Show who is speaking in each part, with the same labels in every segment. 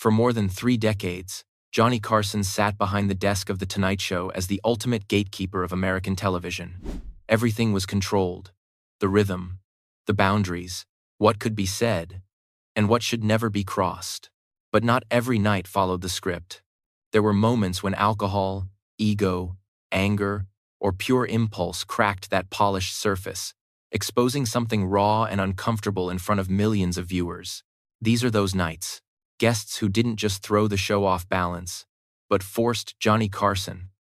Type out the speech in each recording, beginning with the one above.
Speaker 1: For more than 3 decades, Johnny Carson sat behind the desk of The Tonight Show as the ultimate gatekeeper of American television. Everything was controlled: the rhythm, the boundaries, what could be said, and what should never be crossed. But not every night followed the script. There were moments when alcohol, ego, anger, or pure impulse cracked that polished surface, exposing something raw and uncomfortable in front of millions of viewers. These are those nights. Guests who didn't just throw the show off balance, but forced Johnny Carson,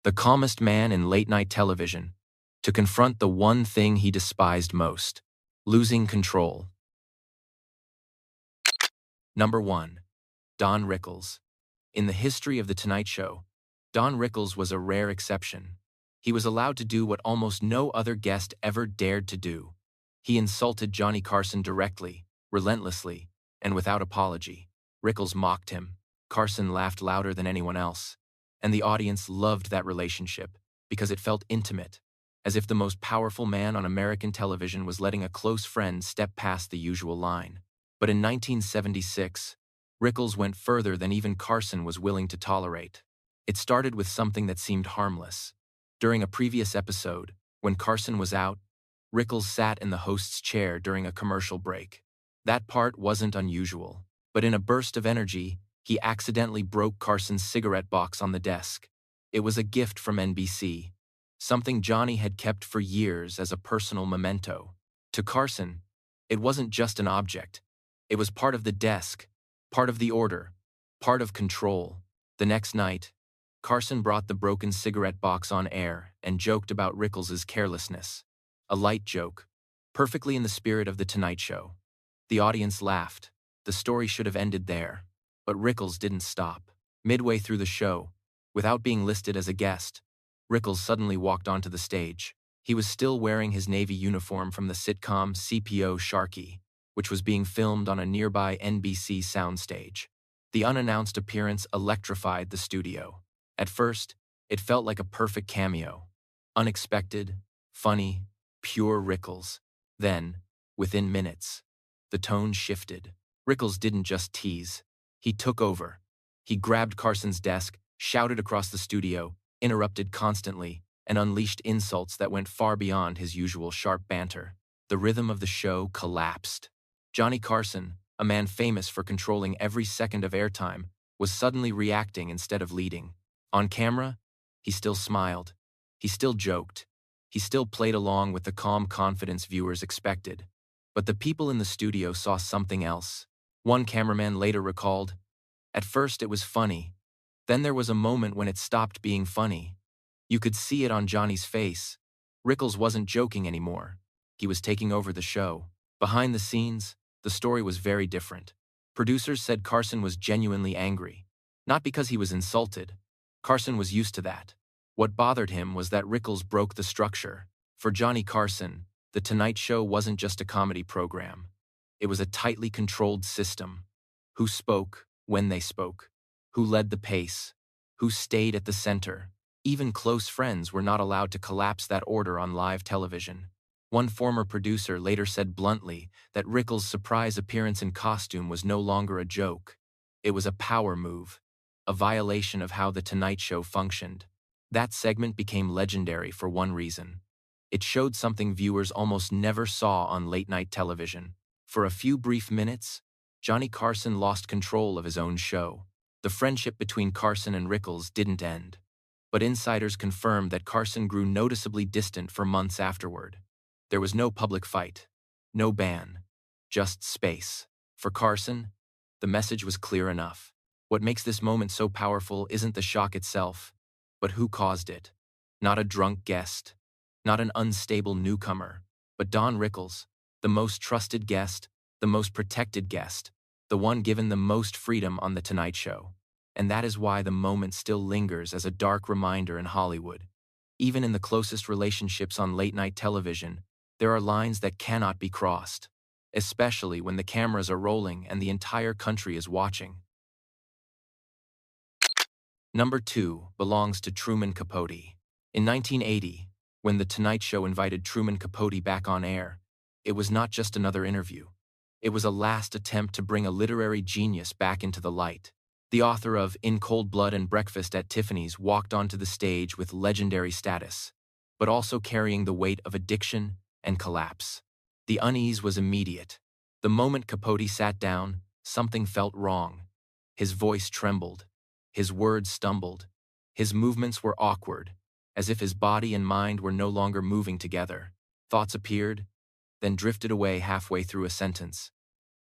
Speaker 1: the calmest man in late-night television, to confront the one thing he despised most: losing control. Number 1. Don Rickles. In the history of The Tonight Show, Don Rickles was a rare exception. He was allowed to do what almost no other guest ever dared to do. He insulted Johnny Carson directly, relentlessly, and without apology. Rickles mocked him. Carson laughed louder than anyone else, and the audience loved that relationship because it felt intimate, as if the most powerful man on American television was letting a close friend step past the usual line. But in 1976, Rickles went further than even Carson was willing to tolerate. It started with something that seemed harmless. During a previous episode, when Carson was out, Rickles sat in the host's chair during a commercial break. That part wasn't unusual, but in a burst of energy, he accidentally broke Carson's cigarette box on the desk. It was a gift from NBC, something Johnny had kept for years as a personal memento. To Carson, it wasn't just an object. It was part of the desk, part of the order, part of control. The next night, Carson brought the broken cigarette box on air and joked about Rickles' carelessness. A light joke, perfectly in the spirit of The Tonight Show. The audience laughed. The story should have ended there, but Rickles didn't stop. Midway through the show, without being listed as a guest, Rickles suddenly walked onto the stage. He was still wearing his Navy uniform from the sitcom CPO Sharkey, which was being filmed on a nearby NBC soundstage. The unannounced appearance electrified the studio. At first, it felt like a perfect cameo. Unexpected, funny, pure Rickles. Then, within minutes, the tone shifted. Rickles didn't just tease. He took over. He grabbed Carson's desk, shouted across the studio, interrupted constantly, and unleashed insults that went far beyond his usual sharp banter. The rhythm of the show collapsed. Johnny Carson, a man famous for controlling every second of airtime, was suddenly reacting instead of leading. On camera, he still smiled. He still joked. He still played along with the calm confidence viewers expected. But the people in the studio saw something else. One cameraman later recalled, "At first it was funny. Then there was a moment when it stopped being funny. You could see it on Johnny's face. Rickles wasn't joking anymore. He was taking over the show." Behind the scenes, the story was very different. Producers said Carson was genuinely angry. Not because he was insulted. Carson was used to that. What bothered him was that Rickles broke the structure. For Johnny Carson, The Tonight Show wasn't just a comedy program. It was a tightly controlled system. Who spoke, when they spoke, who led the pace, who stayed at the center. Even close friends were not allowed to collapse that order on live television. One former producer later said bluntly that Rickles' surprise appearance in costume was no longer a joke. It was a power move, a violation of how The Tonight Show functioned. That segment became legendary for one reason. It showed something viewers almost never saw on late-night television. For a few brief minutes, Johnny Carson lost control of his own show. The friendship between Carson and Rickles didn't end, but insiders confirmed that Carson grew noticeably distant for months afterward. There was no public fight, no ban, just space. For Carson, the message was clear enough. What makes this moment so powerful isn't the shock itself, but who caused it. Not a drunk guest, not an unstable newcomer, but Don Rickles, the most trusted guest, the most protected guest, the one given the most freedom on The Tonight Show. And that is why the moment still lingers as a dark reminder in Hollywood. Even in the closest relationships on late-night television, there are lines that cannot be crossed, especially when the cameras are rolling and the entire country is watching. Number 2 belongs to Truman Capote. In 1980, when The Tonight Show invited Truman Capote back on air, it was not just another interview. It was a last attempt to bring a literary genius back into the light. The author of In Cold Blood and Breakfast at Tiffany's walked onto the stage with legendary status, but also carrying the weight of addiction and collapse. The unease was immediate. The moment Capote sat down, something felt wrong. His voice trembled. His words stumbled. His movements were awkward, as if his body and mind were no longer moving together. Thoughts appeared, then drifted away halfway through a sentence.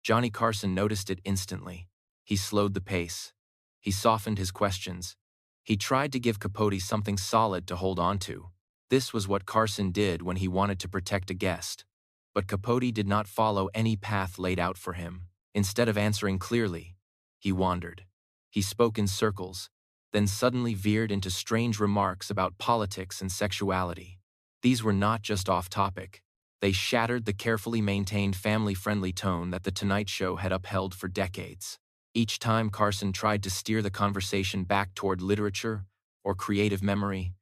Speaker 1: Johnny Carson noticed it instantly. He slowed the pace. He softened his questions. He tried to give Capote something solid to hold on to. This was what Carson did when he wanted to protect a guest. But Capote did not follow any path laid out for him. Instead of answering clearly, he wandered. He spoke in circles, then suddenly veered into strange remarks about politics and sexuality. These were not just off-topic. They shattered the carefully maintained family-friendly tone that The Tonight Show had upheld for decades. Each time Carson tried to steer the conversation back toward literature or creative memory,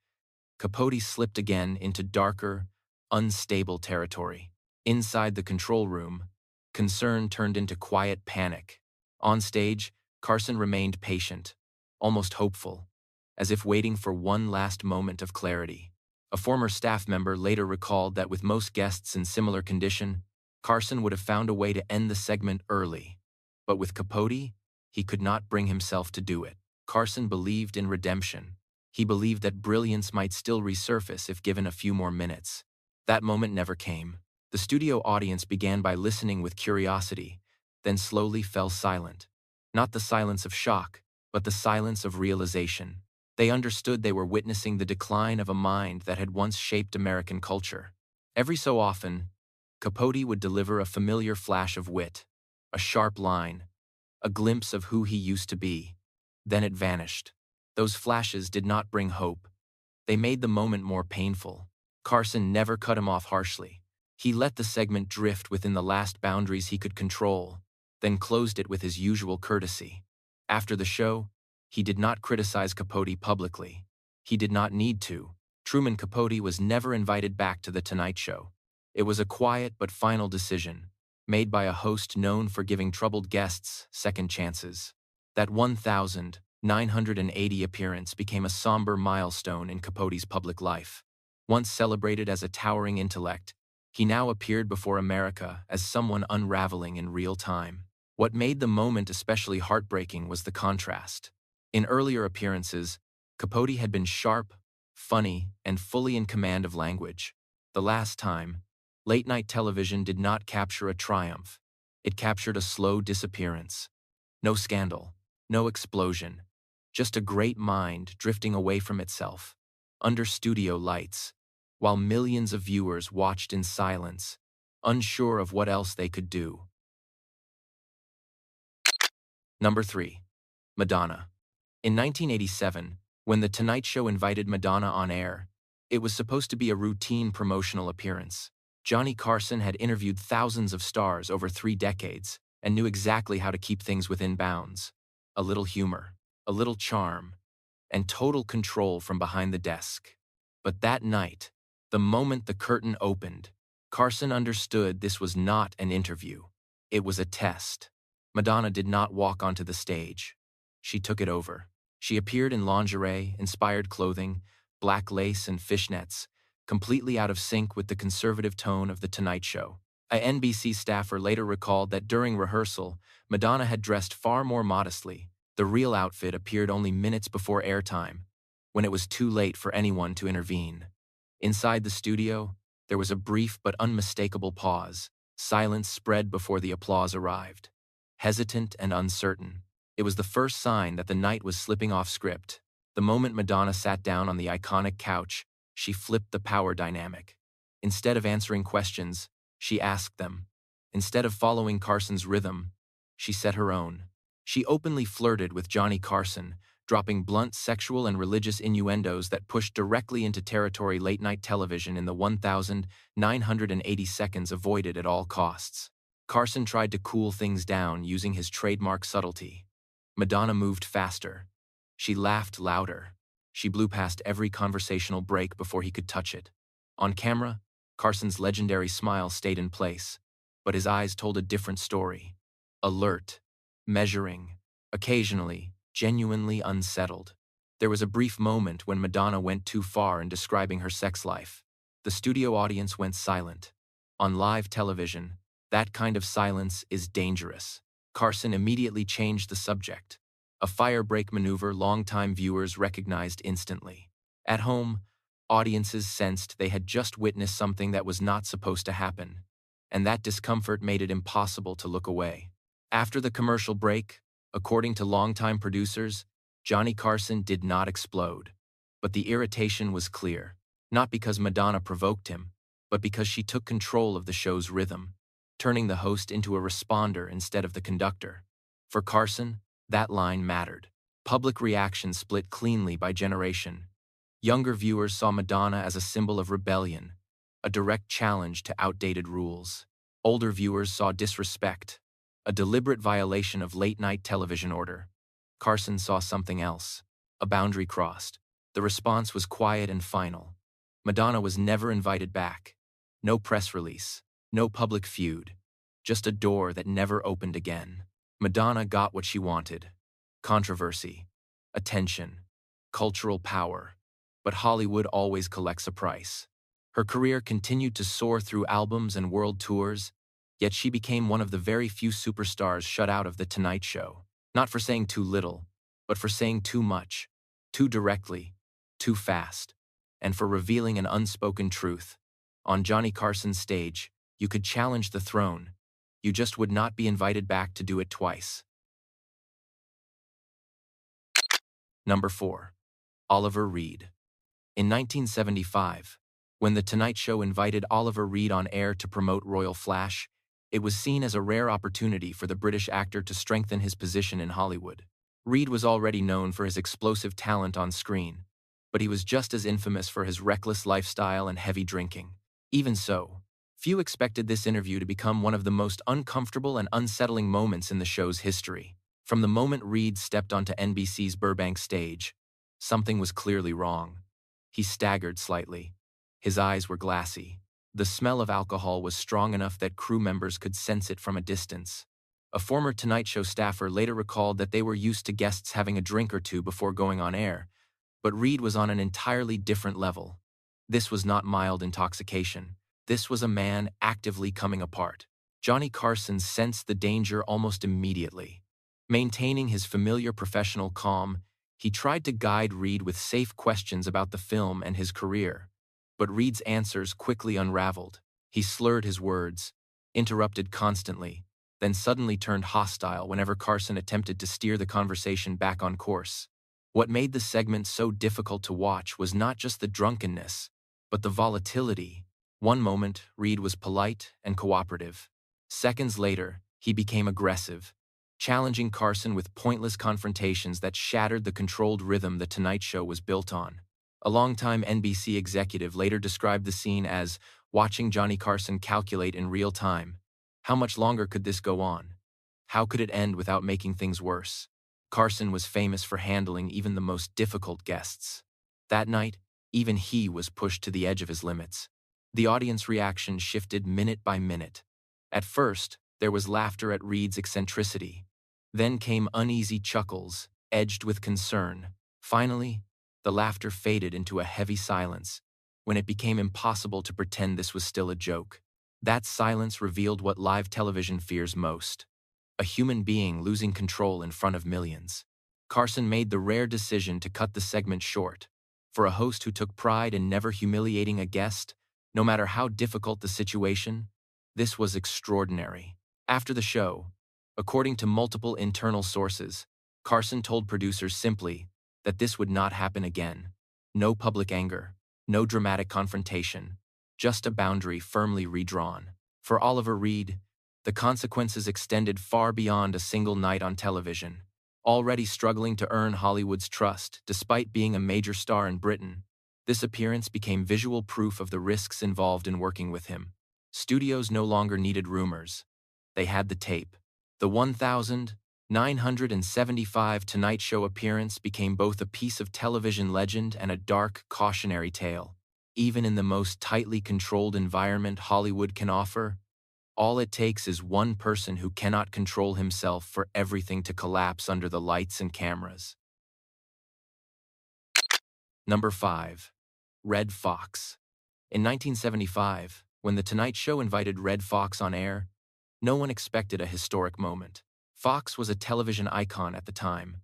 Speaker 1: Capote slipped again into darker, unstable territory. Inside the control room, concern turned into quiet panic. On stage, Carson remained patient, almost hopeful, as if waiting for one last moment of clarity. A former staff member later recalled that with most guests in similar condition, Carson would have found a way to end the segment early. But with Capote, he could not bring himself to do it. Carson believed in redemption. He believed that brilliance might still resurface if given a few more minutes. That moment never came. The studio audience began by listening with curiosity, then slowly fell silent. Not the silence of shock, but the silence of realization. They understood they were witnessing the decline of a mind that had once shaped American culture. Every so often, Capote would deliver a familiar flash of wit, a sharp line, a glimpse of who he used to be. Then it vanished. Those flashes did not bring hope. They made the moment more painful. Carson never cut him off harshly. He let the segment drift within the last boundaries he could control, then closed it with his usual courtesy. After the show, he did not criticize Capote publicly. He did not need to. Truman Capote was never invited back to The Tonight Show. It was a quiet but final decision, made by a host known for giving troubled guests second chances. That 1,980 appearance became a somber milestone in Capote's public life. Once celebrated as a towering intellect, he now appeared before America as someone unraveling in real time. What made the moment especially heartbreaking was the contrast. In earlier appearances, Capote had been sharp, funny, and fully in command of language. The last time, late-night television did not capture a triumph. It captured a slow disappearance. No scandal, no explosion, just a great mind drifting away from itself, under studio lights, while millions of viewers watched in silence, unsure of what else they could do. Number 3. Madonna. In 1987, when The Tonight Show invited Madonna on air, it was supposed to be a routine promotional appearance. Johnny Carson had interviewed thousands of stars over 3 decades and knew exactly how to keep things within bounds. A little humor, a little charm, and total control from behind the desk. But that night, the moment the curtain opened, Carson understood this was not an interview. It was a test. Madonna did not walk onto the stage. She took it over. She appeared in lingerie, inspired clothing, black lace and fishnets, completely out of sync with the conservative tone of The Tonight Show. A NBC staffer later recalled that during rehearsal, Madonna had dressed far more modestly. The real outfit appeared only minutes before airtime, when it was too late for anyone to intervene. Inside the studio, there was a brief but unmistakable pause. Silence spread before the applause arrived. Hesitant and uncertain, it was the first sign that the night was slipping off script. The moment Madonna sat down on the iconic couch, she flipped the power dynamic. Instead of answering questions, she asked them. Instead of following Carson's rhythm, she set her own. She openly flirted with Johnny Carson, dropping blunt sexual and religious innuendos that pushed directly into territory late-night television in the 1,980 seconds avoided at all costs. Carson tried to cool things down using his trademark subtlety. Madonna moved faster. She laughed louder. She blew past every conversational break before he could touch it. On camera, Carson's legendary smile stayed in place, but his eyes told a different story. Alert, measuring, occasionally genuinely unsettled. There was a brief moment when Madonna went too far in describing her sex life. The studio audience went silent. On live television, that kind of silence is dangerous. Carson immediately changed the subject. A firebreak maneuver longtime viewers recognized instantly. At home, audiences sensed they had just witnessed something that was not supposed to happen, and that discomfort made it impossible to look away. After the commercial break, according to longtime producers, Johnny Carson did not explode. But the irritation was clear, not because Madonna provoked him, but because she took control of the show's rhythm, turning the host into a responder instead of the conductor. For Carson, that line mattered. Public reaction split cleanly by generation. Younger viewers saw Madonna as a symbol of rebellion, a direct challenge to outdated rules. Older viewers saw disrespect, a deliberate violation of late-night television order. Carson saw something else, a boundary crossed. The response was quiet and final. Madonna was never invited back. No press release, no public feud, just a door that never opened again. Madonna got what she wanted: controversy, attention, cultural power. But Hollywood always collects a price. Her career continued to soar through albums and world tours, yet she became one of the very few superstars shut out of The Tonight Show, not for saying too little, but for saying too much, too directly, too fast, and for revealing an unspoken truth. On Johnny Carson's stage, you could challenge the throne. You just would not be invited back to do it twice. Number 4. Oliver Reed. In 1975, when The Tonight Show invited Oliver Reed on air to promote Royal Flash, it was seen as a rare opportunity for the British actor to strengthen his position in Hollywood. Reed was already known for his explosive talent on screen, but he was just as infamous for his reckless lifestyle and heavy drinking. Even so, few expected this interview to become one of the most uncomfortable and unsettling moments in the show's history. From the moment Reed stepped onto NBC's Burbank stage, something was clearly wrong. He staggered slightly. His eyes were glassy. The smell of alcohol was strong enough that crew members could sense it from a distance. A former Tonight Show staffer later recalled that they were used to guests having a drink or two before going on air, but Reed was on an entirely different level. This was not mild intoxication. This was a man actively coming apart. Johnny Carson sensed the danger almost immediately. Maintaining his familiar professional calm, he tried to guide Reed with safe questions about the film and his career. But Reed's answers quickly unraveled. He slurred his words, interrupted constantly, then suddenly turned hostile whenever Carson attempted to steer the conversation back on course. What made the segment so difficult to watch was not just the drunkenness, but the volatility. One moment, Reed was polite and cooperative. Seconds later, he became aggressive, challenging Carson with pointless confrontations that shattered the controlled rhythm The Tonight Show was built on. A longtime NBC executive later described the scene as watching Johnny Carson calculate in real time. How much longer could this go on? How could it end without making things worse? Carson was famous for handling even the most difficult guests. That night, even he was pushed to the edge of his limits. The audience reaction shifted minute by minute. At first, there was laughter at Reed's eccentricity. Then came uneasy chuckles, edged with concern. Finally, the laughter faded into a heavy silence, when it became impossible to pretend this was still a joke. That silence revealed what live television fears most: a human being losing control in front of millions. Carson made the rare decision to cut the segment short. For a host who took pride in never humiliating a guest, no matter how difficult the situation, this was extraordinary. After the show, according to multiple internal sources, Carson told producers simply that this would not happen again. No public anger, no dramatic confrontation, just a boundary firmly redrawn. For Oliver Reed, the consequences extended far beyond a single night on television. Already struggling to earn Hollywood's trust despite being a major star in Britain, this appearance became visual proof of the risks involved in working with him. Studios no longer needed rumors. They had the tape. The 1,975 Tonight Show appearance became both a piece of television legend and a dark, cautionary tale. Even in the most tightly controlled environment Hollywood can offer, All it takes is one person who cannot control himself for everything to collapse under the lights and cameras. Number 5. Red Foxx. In 1975, when The Tonight Show invited Red Foxx on air, no one expected a historic moment. Foxx was a television icon at the time,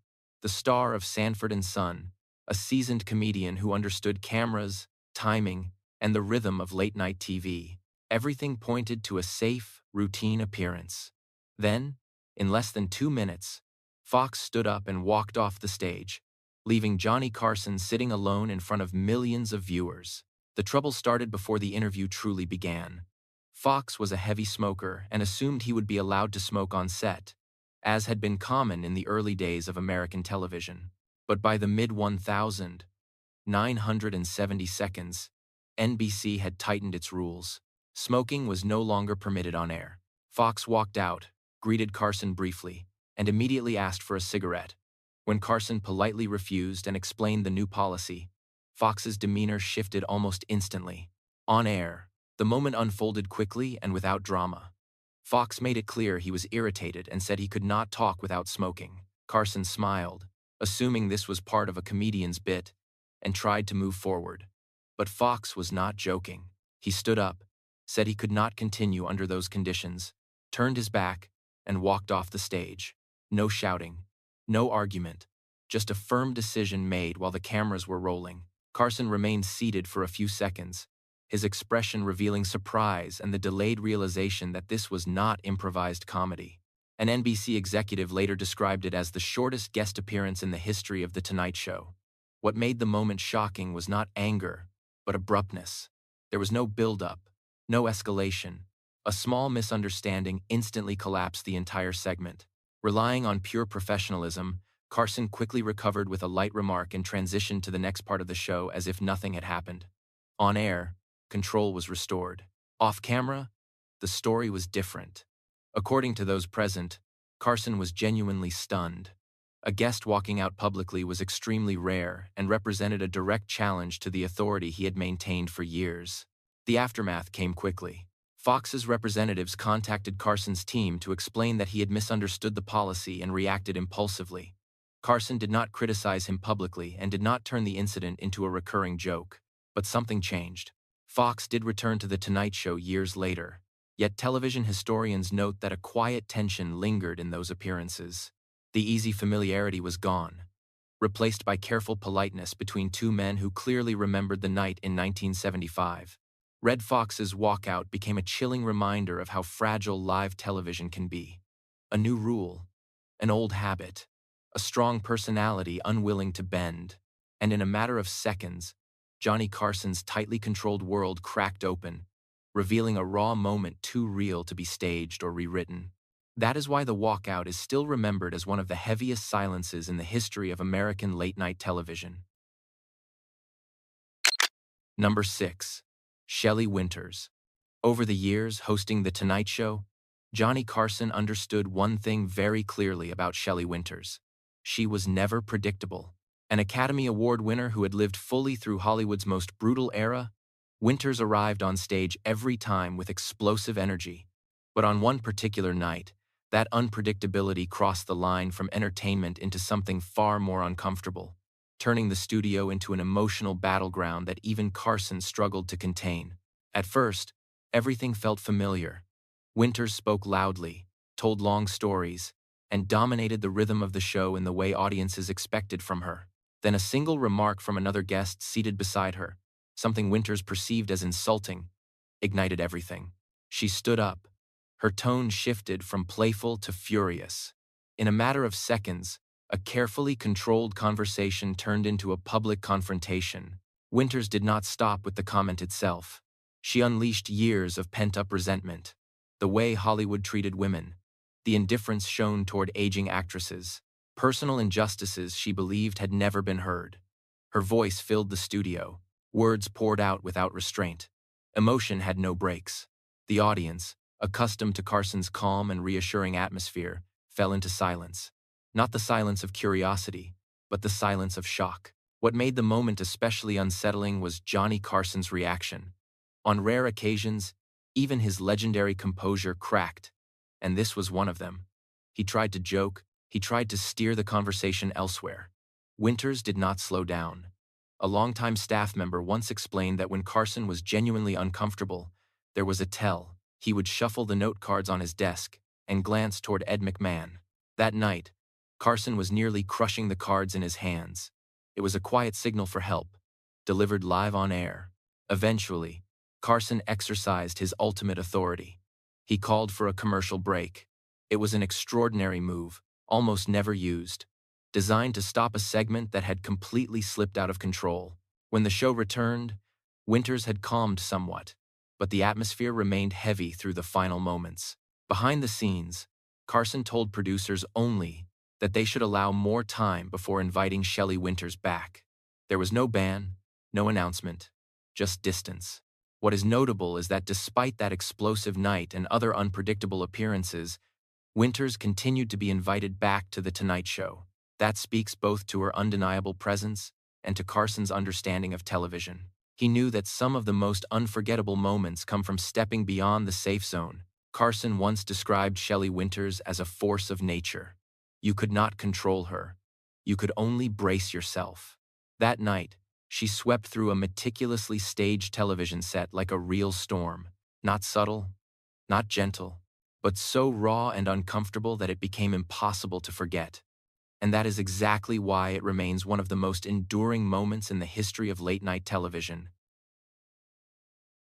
Speaker 1: the star of Sanford and Son, a seasoned comedian who understood cameras, timing, and the rhythm of late-night TV. Everything pointed to a safe, routine appearance. Then, in less than 2 minutes, Foxx stood up and walked off the stage, leaving Johnny Carson sitting alone in front of millions of viewers. The trouble started before the interview truly began. Foxx was a heavy smoker and assumed he would be allowed to smoke on set, as had been common in the early days of American television. But by the mid-1970 seconds, NBC had tightened its rules. Smoking was no longer permitted on air. Foxx walked out, greeted Carson briefly, and immediately asked for a cigarette. When Carson politely refused and explained the new policy, Foxx's demeanor shifted almost instantly. On air, the moment unfolded quickly and without drama. Foxx made it clear he was irritated and said he could not talk without smoking. Carson smiled, assuming this was part of a comedian's bit, and tried to move forward. But Foxx was not joking. He stood up, said he could not continue under those conditions, turned his back, and walked off the stage. No shouting, no argument, just a firm decision made while the cameras were rolling. Carson remained seated for a few seconds, his expression revealing surprise and the delayed realization that this was not improvised comedy. An NBC executive later described it as the shortest guest appearance in the history of The Tonight Show. What made the moment shocking was not anger, but abruptness. There was no build-up, no escalation. A small misunderstanding instantly collapsed the entire segment. Relying on pure professionalism, Carson quickly recovered with a light remark and transitioned to the next part of the show as if nothing had happened. On air, control was restored. Off camera, the story was different. According to those present, Carson was genuinely stunned. A guest walking out publicly was extremely rare and represented a direct challenge to the authority he had maintained for years. The aftermath came quickly. Fox's representatives contacted Carson's team to explain that he had misunderstood the policy and reacted impulsively. Carson did not criticize him publicly and did not turn the incident into a recurring joke. But something changed. Foxx did return to The Tonight Show years later, yet television historians note that a quiet tension lingered in those appearances. The easy familiarity was gone, replaced by careful politeness between two men who clearly remembered the night in 1975. Red Fox's walkout became a chilling reminder of how fragile live television can be. A new rule, an old habit, a strong personality unwilling to bend, and in a matter of seconds, Johnny Carson's tightly controlled world cracked open, revealing a raw moment too real to be staged or rewritten. That is why the walkout is still remembered as one of the heaviest silences in the history of American late-night television. Number 6. Shelley Winters. Over the years hosting The Tonight Show, Johnny Carson understood one thing very clearly about Shelley Winters. She was never predictable. An Academy Award winner who had lived fully through Hollywood's most brutal era, Winters arrived on stage every time with explosive energy. But on one particular night, that unpredictability crossed the line from entertainment into something far more uncomfortable, turning the studio into an emotional battleground that even Carson struggled to contain. At first, everything felt familiar. Winters spoke loudly, told long stories, and dominated the rhythm of the show in the way audiences expected from her. Then a single remark from another guest seated beside her, something Winters perceived as insulting, ignited everything. She stood up. Her tone shifted from playful to furious. In a matter of seconds, a carefully controlled conversation turned into a public confrontation. Winters did not stop with the comment itself. She unleashed years of pent-up resentment. The way Hollywood treated women, the indifference shown toward aging actresses, personal injustices she believed had never been heard. Her voice filled the studio. Words poured out without restraint. Emotion had no brakes. The audience, accustomed to Carson's calm and reassuring atmosphere, fell into silence. Not the silence of curiosity, but the silence of shock. What made the moment especially unsettling was Johnny Carson's reaction. On rare occasions, Even his legendary composure cracked, and this was one of them. He tried to joke, he tried to steer the conversation elsewhere. Winters did not slow down. A longtime staff member once explained that when Carson was genuinely uncomfortable, there was a tell. He would shuffle the note cards on his desk and glance toward Ed McMahon. That night, Carson was nearly crushing the cards in his hands. It was a quiet signal for help, delivered live on air. Eventually, Carson exercised his ultimate authority. He called for a commercial break. It was an extraordinary move, almost never used, designed to stop a segment that had completely slipped out of control. When the show returned, Winters had calmed somewhat, but the atmosphere remained heavy through the final moments. Behind the scenes, Carson told producers only that they should allow more time before inviting Shelley Winters back. There was no ban, no announcement, just distance. What is notable is that despite that explosive night and other unpredictable appearances, Winters continued to be invited back to The Tonight Show. That speaks both to her undeniable presence and to Carson's understanding of television. He knew that some of the most unforgettable moments come from stepping beyond the safe zone. Carson once described Shelley Winters as a force of nature. You could not control her. You could only brace yourself. That night, she swept through a meticulously staged television set like a real storm. Not subtle, not gentle, but so raw and uncomfortable that it became impossible to forget. And that is exactly why it remains one of the most enduring moments in the history of late-night television.